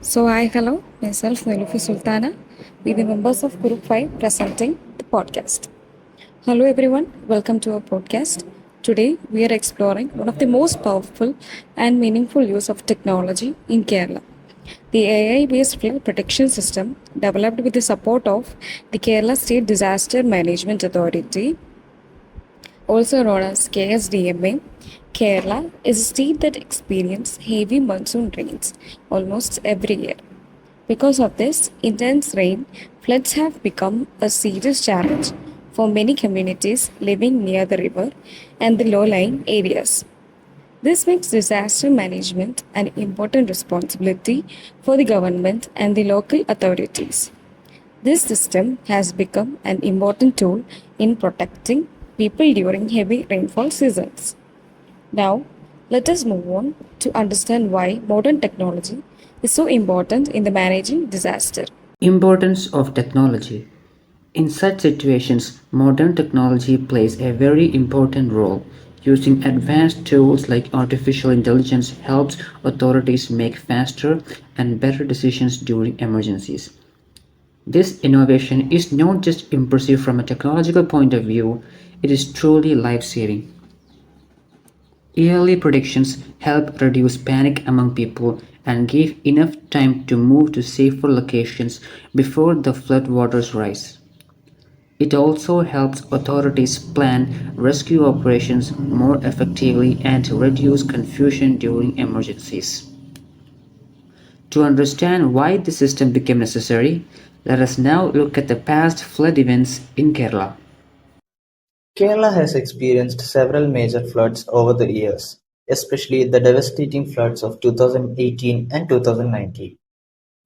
So, hi, hello, myself Nilufi Sultana, with the members of Group 5 presenting the podcast. Hello, everyone, welcome to our podcast. Today, we are exploring one of the most powerful and meaningful use of technology in Kerala. The AI based flood protection system, developed with the support of the Kerala State Disaster Management Authority, also known as KSDMA, Kerala is a state that experiences heavy monsoon rains almost every year. Because of this intense rain, floods have become a serious challenge for many communities living near the river and the low lying areas. This makes disaster management an important responsibility for the government and the local authorities. This system has become an important tool in protecting people during heavy rainfall seasons. Now, let us move on to understand why modern technology is so important in the managing disaster. Importance of technology. In such situations, modern technology plays a very important role. Using advanced tools like artificial intelligence helps authorities make faster and better decisions during emergencies. This innovation is not just impressive from a technological point of view, it is truly life saving. Early predictions help reduce panic among people and give enough time to move to safer locations before the floodwaters rise. It also helps authorities plan rescue operations more effectively and reduce confusion during emergencies. To understand why the system became necessary, let us now look at the past flood events in Kerala. Kerala has experienced several major floods over the years, especially the devastating floods of 2018 and 2019.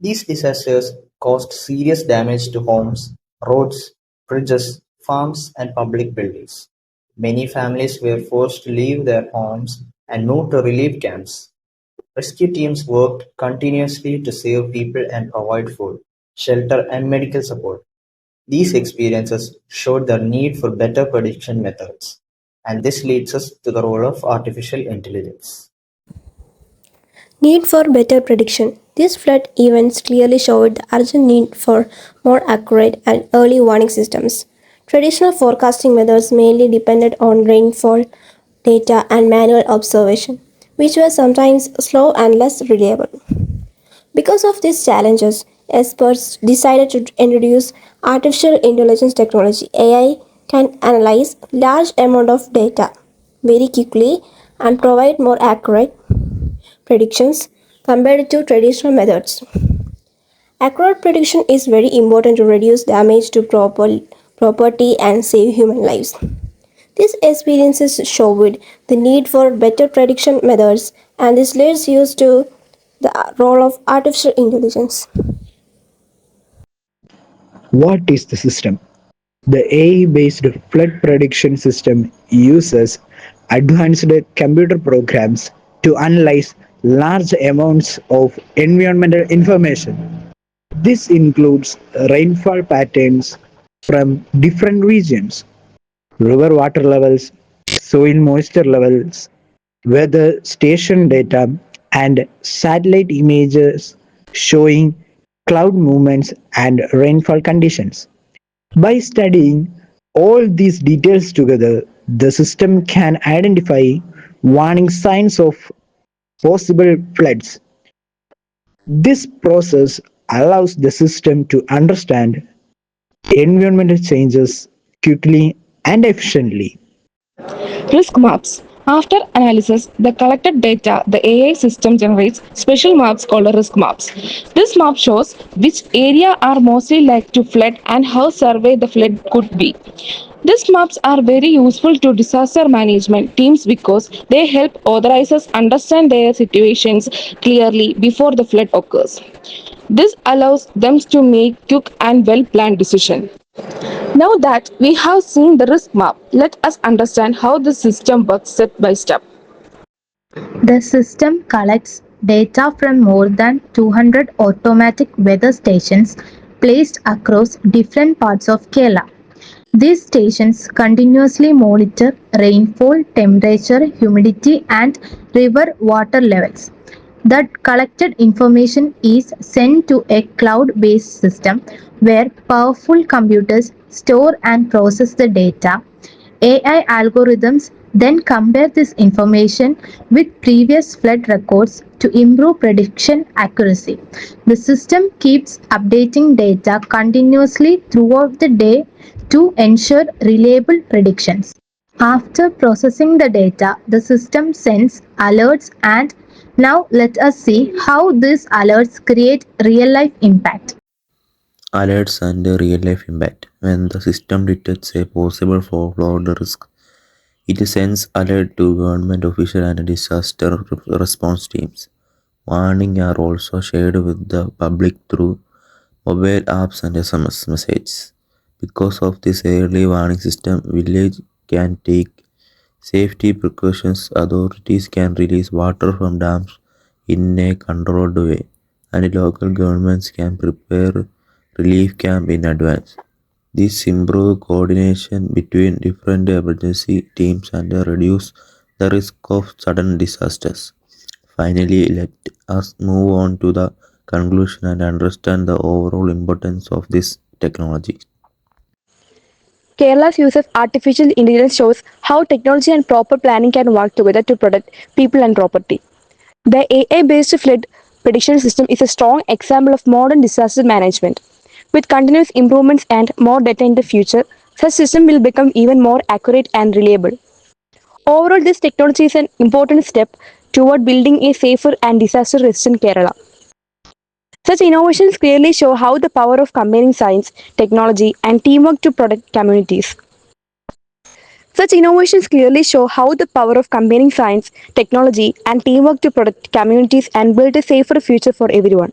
These disasters caused serious damage to homes, roads, bridges, farms, and public buildings. Many families were forced to leave their homes and move to relief camps. Rescue teams worked continuously to save people and provide food, shelter, and medical support. These experiences showed the need for better prediction methods, and this leads us to the role of artificial intelligence. Need for better prediction. These flood events clearly showed the urgent need for more accurate and early warning systems. Traditional forecasting methods mainly depended on rainfall data and manual observation, which were sometimes slow and less reliable. Because of these challenges, experts decided to introduce artificial intelligence technology. AI can analyze large amount of data very quickly and provide more accurate predictions compared to traditional methods. Accurate prediction is very important to reduce damage to property and save human lives. These experiences showed the need for better prediction methods, and this leads us to the role of artificial intelligence. What is the system? The AI-based flood prediction system uses advanced computer programs to analyze large amounts of environmental information. This includes rainfall patterns from different regions, river water levels, soil moisture levels, weather station data, and satellite images showing cloud movements and rainfall conditions. By studying all these details together, the system can identify warning signs of possible floods. This process allows the system to understand environmental changes quickly and efficiently. Risk maps. After analysis, the collected data, the AI system generates special maps called risk maps. This map shows which area are mostly likely to flood and how severe the flood could be. These maps are very useful to disaster management teams because they help authorizers understand their situations clearly before the flood occurs. This allows them to make quick and well planned decisions. Now that we have seen the risk map, let us understand how the system works step by step. The system collects data from more than 200 automatic weather stations placed across different parts of Kerala. These stations continuously monitor rainfall, temperature, humidity, and river water levels. That collected information is sent to a cloud based system where powerful computers store and process the data. AI algorithms then compare this information with previous flood records to improve prediction accuracy. The system keeps updating data continuously throughout the day to ensure reliable predictions. After processing the data, the system sends alerts, and now let us see how these alerts create real life impact. Alerts and real life impact. When the system detects a possible flood risk, it sends alert to government officials and disaster response teams. Warnings are also shared with the public through mobile apps and SMS messages. Because of this early warning system, village can take safety precautions. Authorities can release water from dams in a controlled way, and local governments can prepare relief camp in advance. This improves coordination between different emergency teams and reduce the risk of sudden disasters. Finally, let us move on to the conclusion and understand the overall importance of this technology. Kerala's use of artificial intelligence shows how technology and proper planning can work together to protect people and property. The AI based flood prediction system is a strong example of modern disaster management. With continuous improvements and more data in the future, such system will become even more accurate and reliable. Overall, this technology is an important step toward building a safer and disaster resistant Kerala. Such innovations clearly show how the power of combining science, technology, and teamwork to protect communities. Such innovations clearly show how the power of combining science, technology, and teamwork to protect communities and build a safer future for everyone.